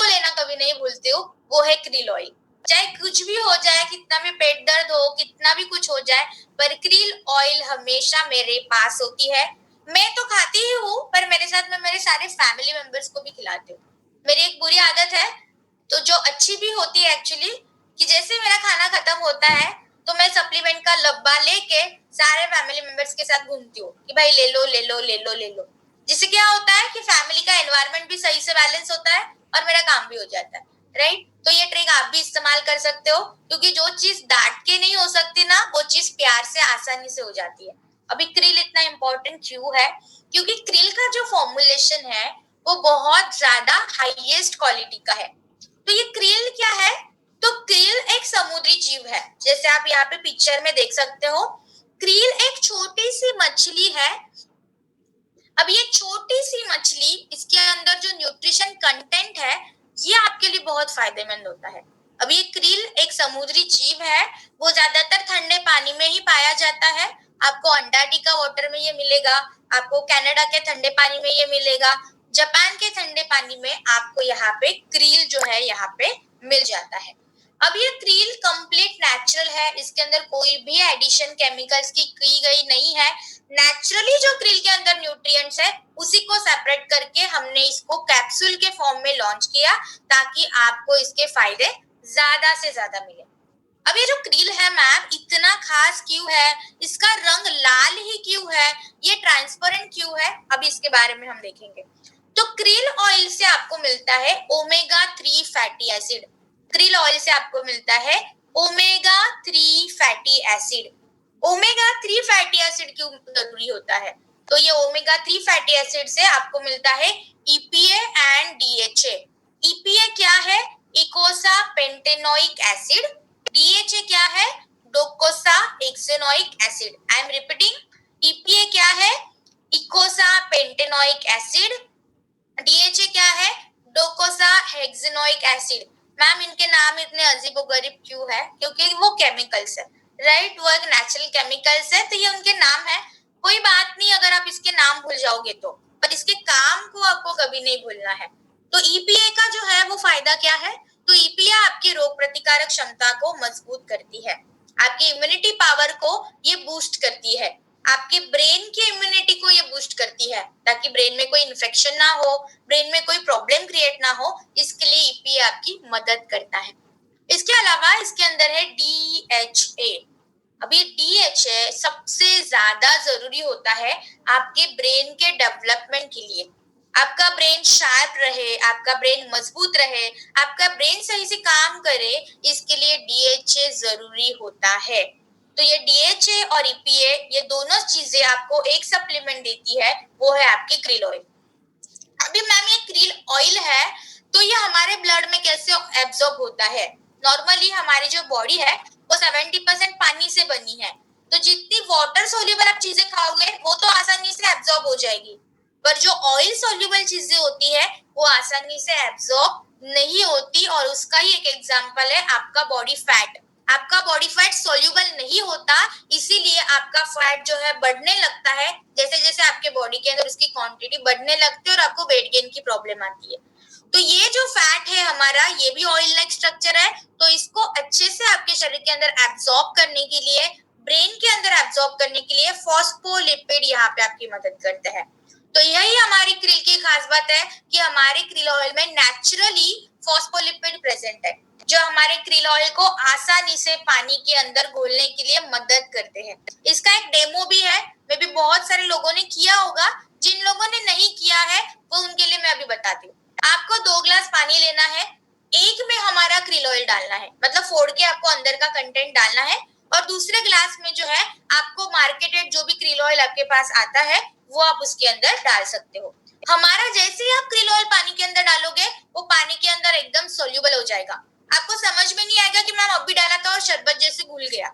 लेना कभी नहीं भूलती हूँ, वो है क्रिल ऑयल। चाहे कुछ भी हो जाए, कितना भी पेट दर्द हो, कितना भी कुछ हो जाए, पर क्रिल ऑयल हमेशा मेरे पास होती है। मैं तो खाती ही हूँ, पर मेरे साथ मैं मेरे सारे फैमिली मेंबर्स को भी खिलाती हूँ। मेरी एक बुरी आदत है, तो जो अच्छी भी होती है एक्चुअली, कि जैसे मेरा खाना खत्म होता है तो मैं सप्लीमेंट का डब्बा लेके सारे फैमिली मेंबर्स के साथ घूमती हूँ कि भाई ले लो ले लो ले लो ले लो। जिससे क्या होता है कि फैमिली का एनवायरनमेंट भी सही से बैलेंस होता है और मेरा काम भी हो जाता है, राइट। तो ये ट्रिक आप भी इस्तेमाल कर सकते हो, क्योंकि जो चीज डांट के नहीं हो सकती ना, वो चीज प्यार से आसानी से हो जाती है। अभी क्रिल इतना इंपॉर्टेंट क्यों है? क्योंकि क्रिल का जो फॉर्मुलेशन है वो बहुत ज्यादा हाईएस्ट क्वालिटी का है। तो ये क्रिल क्या है? तो क्रिल एक समुद्री जीव है, जैसे आप यहाँ पे पिक्चर में देख सकते हो। क्रिल एक छोटी सी मछली है। अब ये छोटी सी मछली, इसके अंदर जो न्यूट्रिशन कंटेंट है, ये आपके लिए बहुत फायदेमंद होता है। अब ये क्रिल एक समुद्री जीव है, वो ज्यादातर ठंडे पानी में ही पाया जाता है। आपको अंटार्कटिका वाटर में ये मिलेगा, आपको कनाडा के ठंडे पानी में ये मिलेगा, जापान के ठंडे पानी में आपको यहाँ पे क्रिल जो है यहाँ पे मिल जाता है। अब ये क्रिल कंप्लीट नेचुरल है, इसके अंदर कोई भी एडिशन केमिकल्स की गई नहीं है। नेचुरली जो क्रिल के अंदर न्यूट्रिएंट्स है, उसी को सेपरेट करके हमने इसको कैप्सूल के फॉर्म में लॉन्च किया, ताकि आपको इसके फायदे ज्यादा से ज्यादा मिले। अब ये जो क्रिल है मैम, इतना खास क्यों है, इसका रंग लाल ही क्यों है, ये ट्रांसपेरेंट क्यों है, अब इसके बारे में हम देखेंगे। तो क्रिल ऑयल से आपको मिलता है omega 3 fatty acid. Krill oil से आपको मिलता है omega 3 fatty acid. Omega 3 fatty acid क्यों जरूरी होता है? तो ये ओमेगा 3 फैटी एसिड से आपको मिलता है ईपीए एंड डीएचए। ईपीए क्या है? इकोसा पेंटेनोइक एसिड। डीएचए क्या है? Docosahexaenoic acid. I am repeating, EPA क्या है? इकोसा पेंटेनोइक एसिड। डीएचए क्या है? Docosahexaenoic acid. मैम, इनके नाम इतने अजीबोगरीब क्यों है? क्योंकि वो केमिकल्स है, राइट, वो एक नेचुरल केमिकल्स है, तो ये उनके नाम है। कोई बात नहीं अगर आप इसके नाम भूल जाओगे तो, पर इसके काम को आपको कभी नहीं भूलना है। तो ईपीए का जो है वो फायदा क्या है? तो ईपीए आपकी रोग प्रतिकारक क्षमता को मजबूत करती है, आपकी इम्यूनिटी पावर को ये बूस्ट करती है, आपके ब्रेन की इम्यूनिटी को ये बूस्ट करती है, ताकि ब्रेन में कोई इन्फेक्शन ना हो, ब्रेन में कोई प्रॉब्लम क्रिएट ना हो, इसके लिए ईपीए आपकी मदद करता है। इसके अलावा इसके अंदर है डीएचए। अब ये डीएचए सबसे ज्यादा जरूरी होता है आपके ब्रेन के डेवलपमेंट के लिए। आपका ब्रेन शार्प रहे, आपका ब्रेन मजबूत रहे, आपका ब्रेन सही से काम करे, इसके लिए डीएचए जरूरी होता है। तो ये डीएचए और ईपीए, ये दोनों चीजें आपको एक सप्लीमेंट देती है, वो है आपकी क्रिल ऑयल। अभी मैम ये क्रिल ऑयल है, तो ये हमारे ब्लड में कैसे एब्जॉर्ब होता है? नॉर्मली हमारी जो बॉडी है वो 70% पानी से बनी है, तो जितनी वाटर सोल्यूबल आप चीजें खाओगे वो तो आसानी से एब्जॉर्ब हो जाएगी, पर जो ऑयल सोल्यूबल चीजें होती है वो आसानी से एब्जॉर्ब नहीं होती। और उसका ही एक एग्जांपल है आपका बॉडी फैट। आपका बॉडी फैट सोल्यूबल नहीं होता, इसीलिए आपका फैट जो है बढ़ने लगता है, जैसे जैसे आपके बॉडी के अंदर उसकी क्वांटिटी बढ़ने लगती है और आपको वेट गेन की प्रॉब्लम आती है। तो ये जो फैट है हमारा, ये भी ऑयल लाइक स्ट्रक्चर है, तो इसको अच्छे से आपके शरीर के अंदर एब्जॉर्ब करने के लिए, ब्रेन के अंदर एब्जॉर्ब करने के लिए फॉस्फोलिपिड यहाँ पे आपकी मदद करते हैं। तो यही हमारी क्रिल की खास बात है कि हमारे क्रिल ऑयल में नेचुरली फॉस्फोलिपिड प्रेजेंट है, जो हमारे क्रिल ऑयल को आसानी से पानी के अंदर घोलने के लिए मदद करते हैं। इसका एक डेमो भी है, मे भी बहुत सारे लोगों ने किया होगा, जिन लोगों ने नहीं किया है वो उनके लिए मैं अभी बताती हूँ। आपको 2 ग्लास पानी लेना है, एक में हमारा क्रिल ऑयल डालना है, मतलब फोड़ के आपको अंदर का कंटेंट डालना है, और दूसरे ग्लास में जो है आपको मार्केटेड जो भी क्रिल ऑयल आपके पास आता है वो आप उसके अंदर डाल सकते हो। हमारा जैसे ही आप क्रिल ऑयल पानी के अंदर डालोगे, वो पानी के अंदर एकदम सोल्यूबल हो जाएगा। आपको समझ में नहीं आएगा कि मैम अभी डाला था और शरबत जैसे घुल गया।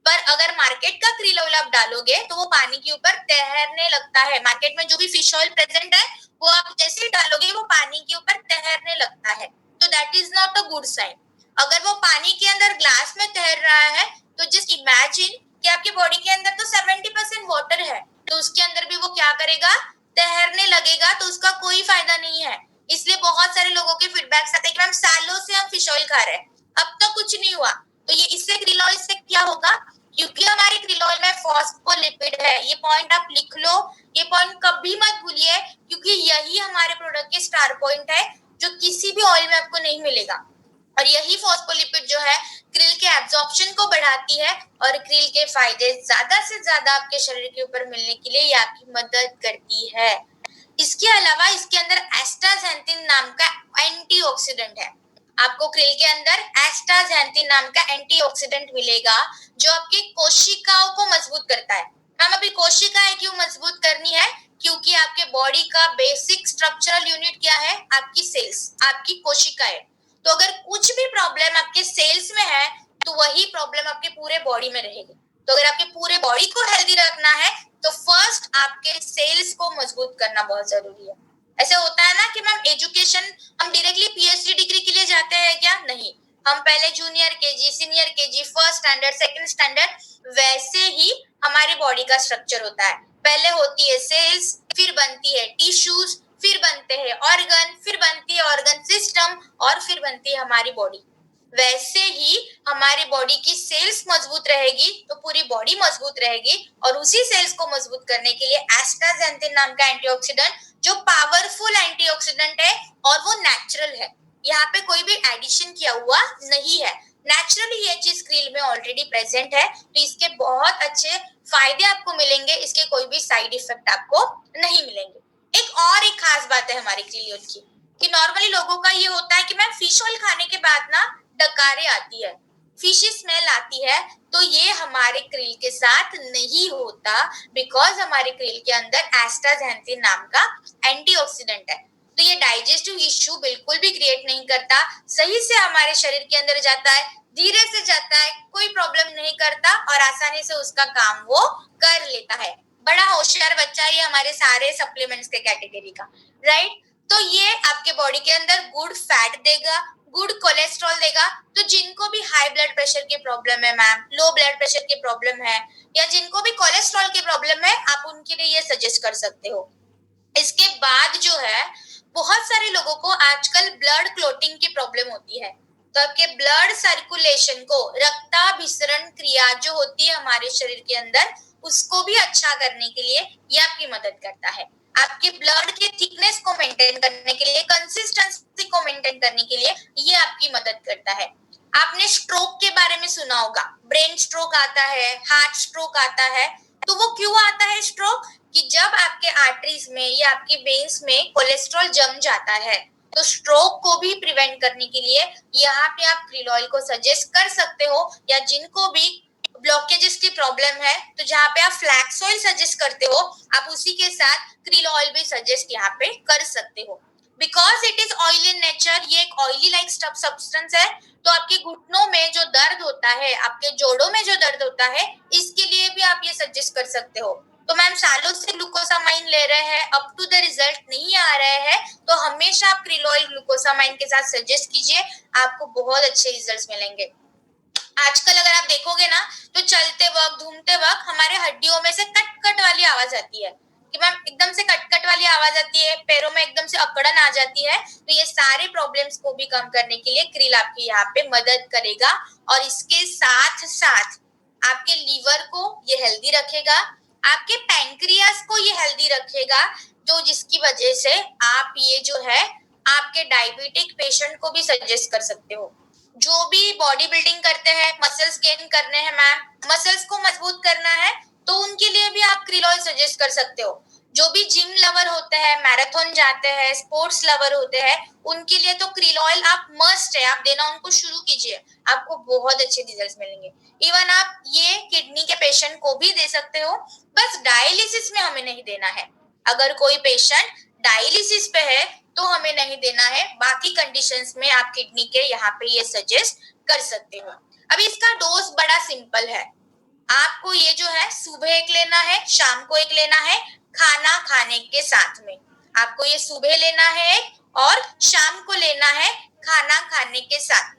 पर अगर मार्केट का क्रिल ऑयल आप डालोगे तो वो पानी के ऊपर तैरने लगता है। मार्केट में जो भी फिश ऑयल प्रेजेंट है वो आप जैसे ही डालोगे वो पानी के ऊपर तैरने लगता है, तो that is not a good sign. अगर वो पानी के अंदर ग्लास में तैर रहा है, तो जस्ट इमेजिन कि आपकी बॉडी के अंदर तो 70% वाटर है, तो उसके अंदर भी वो क्या करेगा? तैरने लगेगा, तो उसका कोई फायदा नहीं है। इसलिए बहुत सारे लोगों के फीडबैक्स आते हैं कि मैम सालों से हम फिश ऑयल खा रहे हैं, अब तक कुछ नहीं हुआ। तो ये इससे क्रिल ऑयल से क्या होगा, क्योंकि हमारे क्रिल ऑयल में फॉस्फोलिपिड है, ये पॉइंट आप लिख लो, ये पॉइंट कभी मत भूलिए, क्योंकि यही हमारे प्रोडक्ट के स्टार पॉइंट है जो किसी भी ऑयल में आपको नहीं मिलेगा। और यही फॉस्फोलिपिड जो है क्रिल के एब्जॉर्प्शन को बढ़ाती है और क्रिल के फायदे ज्यादा से ज्यादा आपके शरीर के ऊपर मिलने के लिए ये आपकी मदद करती है। इसके अलावा इसके अंदर एस्टाजेंथिन नाम का एंटीऑक्सीडेंट है। आपको क्रिल के अंदर एस्टाजेंथिन नाम का एंटीऑक्सीडेंट मिलेगा जो आपकी कोशिकाओं को मजबूत करता है। हम अभी कोशिकाएं क्यों मजबूत करनी है, क्योंकि आपके बॉडी का बेसिक स्ट्रक्चरल यूनिट क्या है, आपकी सेल्स, आपकी कोशिकाएं। तो अगर कुछ भी प्रॉब्लम आपके सेल्स में है तो वही प्रॉब्लम आपके पूरे बॉडी में रहेगी। तो अगर आपके पूरे बॉडी को हेल्दी रखना है तो फर्स्ट आपके सेल्स को मजबूत करना बहुत जरूरी है। ऐसे होता है ना कि मैम एजुकेशन हम डायरेक्टली पीएचडी डिग्री के लिए जाते हैं क्या, नहीं, हम पहले junior KG, senior KG, first standard, second standard, वैसे ही हमारी बॉडी का स्ट्रक्चर होता है। पहले होती है सेल्स, फिर बनती है टिश्यूज, फिर बनते हैं ऑर्गन, फिर बनती है ऑर्गन सिस्टम और फिर बनती है हमारी बॉडी। वैसे ही हमारी बॉडी की सेल्स मजबूत रहेगी तो पूरी बॉडी मजबूत रहेगी, और उसी सेल्स को मजबूत करने के लिए एस्टाजेंथिन नाम का एंटीऑक्सीडेंट जो पावरफुल एंटीऑक्सीडेंट है और वो नेचुरल है, यहाँ पे कोई भी एडिशन किया हुआ नहीं है, नेचुरली ये चीज क्रिल में ऑलरेडी प्रेजेंट है, तो इसके बहुत अच्छे फायदे आपको मिलेंगे, इसके कोई भी साइड इफेक्ट आपको नहीं मिलेंगे। एक खास बात है हमारी क्रिल ऑयल की कि नॉर्मली लोगों का ये होता है कि मैम फिश ऑयल खाने के बाद ना डकारे आती है, फिशी स्मेल आती है, तो ये हमारे क्रिल के साथ नहीं होता, बिकॉज हमारे क्रिल के अंदर एस्टाजेंथिन नाम का एंटीऑक्सीडेंट है। तो ये डाइजेस्टिव इश्यू बिल्कुल भी क्रिएट नहीं करता, सही से हमारे शरीर के अंदर जाता है, धीरे से जाता है, कोई प्रॉब्लम नहीं करता और आसानी से उसका काम वो कर लेता है। बड़ा होशियार बच्चा है ये हमारे सारे सप्लीमेंट्स के कैटेगरी का, राइट। तो ये आपके बॉडी के अंदर गुड फैट देगा, गुड कोलेस्ट्रॉल देगा। तो जिनको भी हाई ब्लड प्रेशर की प्रॉब्लम है मैम, लो ब्लड प्रेशर की प्रॉब्लम है, या जिनको भी कोलेस्ट्रॉल की प्रॉब्लम है, आप उनके लिए ये सजेस्ट कर सकते हो। इसके बाद जो है बहुत सारे लोगों को आजकल ब्लड क्लोटिंग की प्रॉब्लम होती है, तो आपके ब्लड सर्कुलेशन को, रक्ताभिसरण क्रिया जो होती है हमारे शरीर के अंदर, उसको भी अच्छा करने के लिए ये आपकी मदद करता है। आपके ब्लड के थिकनेस को मेंटेन करने के लिए, कंसिस्टेंसी को मेंटेन करने के लिए ये आपकी मदद करता है। आपने स्ट्रोक के बारे में सुना होगा, ब्रेन स्ट्रोक आता है, हार्ट स्ट्रोक आता है, तो वो क्यों आता है स्ट्रोक, कि जब आपके आर्टरीज में या आपके वेन्स में कोलेस्ट्रॉल जम जाता है, तो स्ट्रोक को भी प्रिवेंट करने के लिए यहाँ पे आप क्रिल ऑयल को सजेस्ट कर सकते हो। या जिनको भी ब्लॉकेजेस की प्रॉब्लम है, तो जहाँ पे आप फ्लैक्स ऑयल सजेस्ट करते हो, आप उसी के साथ क्रिल ऑयल भी सजेस्ट यहाँ पे कर सकते हो। Because it is oil in nature, ये एक ऑयली लाइक सब्सटेंस है, तो आपके घुटनों में जो दर्द होता है, आपके जोड़ों में जो दर्द होता है, इसके लिए भी आप ये सजेस्ट कर सकते हो। तो मैम सालों से ग्लूकोसामाइन ले रहे हैं, अप टू द रिजल्ट नहीं आ रहे हैं, तो हमेशा आप क्रिल ऑयल ग्लूकोसामाइन के साथ सजेस्ट कीजिए, आपको बहुत अच्छे रिजल्ट्स मिलेंगे। आजकल अगर आप देखोगे ना, तो चलते वक्त, घूमते वक्त हमारे हड्डियों में से कट कट वाली आवाज आती है, कि मैम एकदम से कट कट वाली आवाज आती है, पैरों में एकदम से अकड़न आ जाती है, तो ये सारे प्रॉब्लम्स को भी कम करने के लिए क्रिल आपकी यहाँ पे मदद करेगा। और इसके साथ साथ आपके लीवर को ये हेल्दी रखेगा, आपके पैंक्रियास को ये हेल्दी रखेगा, जो जिसकी वजह से आप ये जो है आपके डायबिटिक पेशेंट को भी सजेस्ट कर सकते हो। जो भी बॉडी बिल्डिंग करते हैं, मसल्स गेन करने हैं मैम, मसल्स को मजबूत करना है, तो उनके लिए भी आप क्रिल ऑयल सजेस्ट कर सकते हो। जो भी जिम लवर होते हैं, मैराथन जाते हैं, स्पोर्ट्स लवर होते हैं, उनके लिए तो क्रिल ऑयल आप मस्ट है, आप देना उनको शुरू कीजिए, आपको बहुत अच्छे रिजल्ट्स मिलेंगे। इवन आप ये किडनी के पेशेंट को भी दे सकते हो, बस डायलिसिस में हमें नहीं देना है। अगर कोई पेशेंट डायलिसिस पे है तो हमें नहीं देना है, बाकी कंडीशंस में आप किडनी के यहाँ पे ये सजेस्ट कर सकते हो। अभी इसका डोज बड़ा सिंपल है, आपको ये जो है सुबह एक लेना है, शाम को एक लेना है, खाना खाने के साथ में। आपको ये सुबह लेना है और शाम को लेना है खाना खाने के साथ।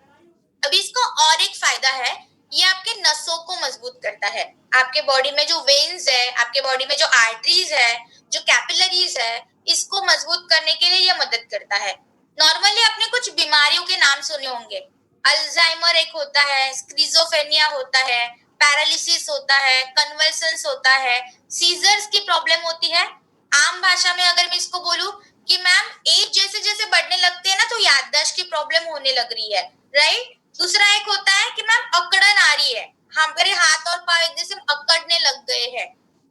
अभी इसका और एक फायदा है, ये आपके नसों को मजबूत करता है। आपके बॉडी में जो वेन्स है, आपके बॉडी में जो आर्टरीज है, जो कैपिलरीज है, इसको मजबूत करने के लिए ये मदद करता है। नॉर्मली आपने कुछ बीमारियों के नाम सुने होंगे। अल्जाइमर एक होता है, स्किज़ोफ्रेनिया होता है, पैरालिसिस होता है, कन्वल्सन्स होता है, सीजर्स की प्रॉब्लम होती है। आम भाषा में अगर मैं इसको बोलूं कि मैम एज जैसे जैसे बढ़ने लगती है ना, तो याददाश्त की प्रॉब्लम होने लग रही है, राइट। दूसरा एक होता है कि मैम अकड़न आ रही है, हमारे हाथ और पाँव एक जैसे अकड़ने लग गए हैं,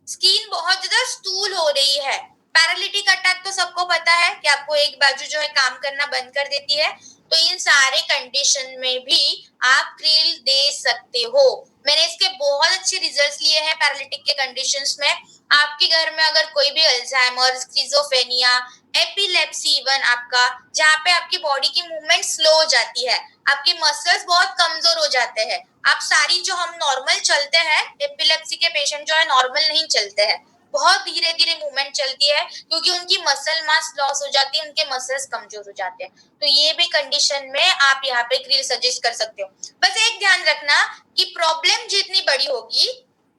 स्किन बहुत ज्यादा स्टूल हो रही है। पैरालिटिक अटैक तो सबको पता है कि आपको एक बाजू जो है काम करना बंद कर देती है। तो इन सारे कंडीशन में भी आप क्रिल दे सकते हो। मैंने इसके बहुत अच्छे रिजल्ट्स लिए हैं पैरालिटिक के कंडीशंस में। आपके घर में अगर कोई भी अल्जाइमर, स्किज़ोफ्रेनिया, एपिलेप्सी इवन आपका, जहाँ पे आपकी बॉडी की मूवमेंट स्लो हो जाती है, आपके मसल्स बहुत कमजोर हो जाते हैं, आप सारी जो हम नॉर्मल चलते हैं, एपिलेप्सी के पेशेंट जो है नॉर्मल नहीं चलते हैं, बहुत धीरे धीरे मूवमेंट चलती है, क्योंकि उनकी मसल मास लॉस हो जाती है, उनके मसल्स कमजोर हो जाते हैं। तो ये भी कंडीशन में आप यहाँ पे क्रिल सजेस्ट कर सकते हो। बस एक ध्यान रखना कि प्रॉब्लम जितनी बड़ी होगी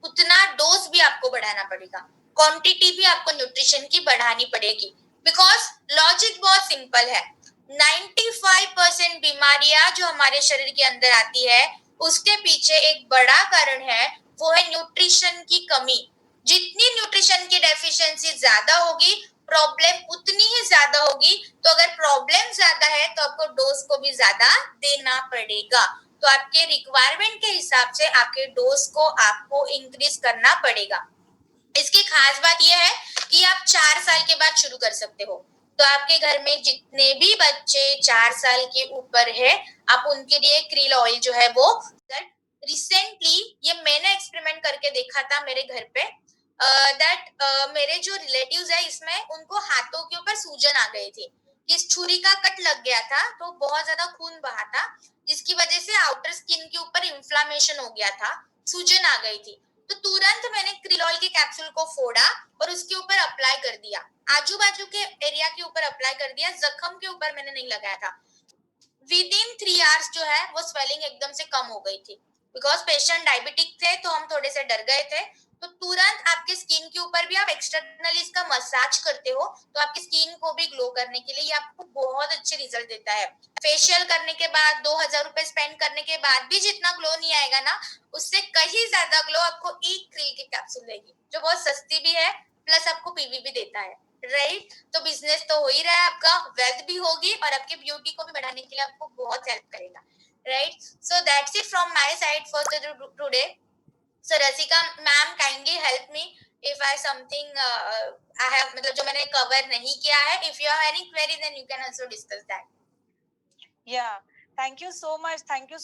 उतना डोज भी आपको बढ़ाना पड़ेगा, क्वांटिटी भी आपको न्यूट्रिशन की बढ़ानी पड़ेगी। बिकॉज लॉजिक बहुत सिंपल है, 95% बीमारियां जो हमारे शरीर के अंदर आती है उसके पीछे एक बड़ा कारण है, वो है न्यूट्रिशन की कमी। जितनी न्यूट्रिशन की डेफिशिएंसी ज्यादा होगी, प्रॉब्लम उतनी ही ज्यादा होगी। तो अगर प्रॉब्लम ज्यादा है तो आपको डोज को भी ज्यादा देना पड़ेगा। तो आपके रिक्वायरमेंट के हिसाब से आपके डोज को आपको इंक्रीज करना पड़ेगा। इसकी खास बात यह है कि आप 4 साल के बाद शुरू कर सकते हो। तो आपके घर में जितने भी बच्चे 4 साल के ऊपर है, आप उनके लिए क्रिल ऑयल जो है वो रिसेंटली ये मैंने एक्सपेरिमेंट करके देखा था मेरे घर पे। मेरे जो रिलेटिव्स है इसमें उनको हाथों के ऊपर सूजन आ गई थी, इस छुरी का कट लग गया था, तो बहुत ज्यादा खून बहा था, जिसकी वजह से आउटर स्किन के ऊपर इन्फ्लामेशन हो गया था, सूजन आ गई थी। तो तुरंत मैंने क्रिल ऑयल के कैप्सूल को फोड़ा और उसके ऊपर अप्लाई कर दिया, आजू बाजू के एरिया के ऊपर अप्लाई कर दिया, जख्म के ऊपर मैंने नहीं लगाया था। विद इन 3 आवर्स जो है वो स्वेलिंग एकदम से कम हो गई थी। बिकॉज पेशेंट डायबिटिक थे तो हम थोड़े से डर गए थे। तो तुरंत आपके स्किन के ऊपर भी आप एक्सटर्नली इसका मसाज करते हो तो आपकी स्किन को भी ग्लो करने के लिए ये आपको बहुत अच्छे रिजल्ट देता है। फेशियल करने के बाद 2000 रुपए स्पेंड करने के बाद भी जितना ग्लो नहीं आएगा ना, उससे कहीं ज्यादा ग्लो आपको एक क्रिल की कैप्सूल देगी, जो बहुत सस्ती भी है, प्लस आपको पीवी भी देता है, राइट। तो बिजनेस तो हो ही रहा है आपका, वेल्थ भी होगी और आपकी ब्यूटी को भी बढ़ाने के लिए आपको बहुत हेल्प करेगा, right. So that's it from my side for today. So Rasika ma'am kindly help me if I something I have, मतलब जो मैंने कवर नहीं किया है, if you have any query then you can also discuss that. Yeah, thank you so much. Thank you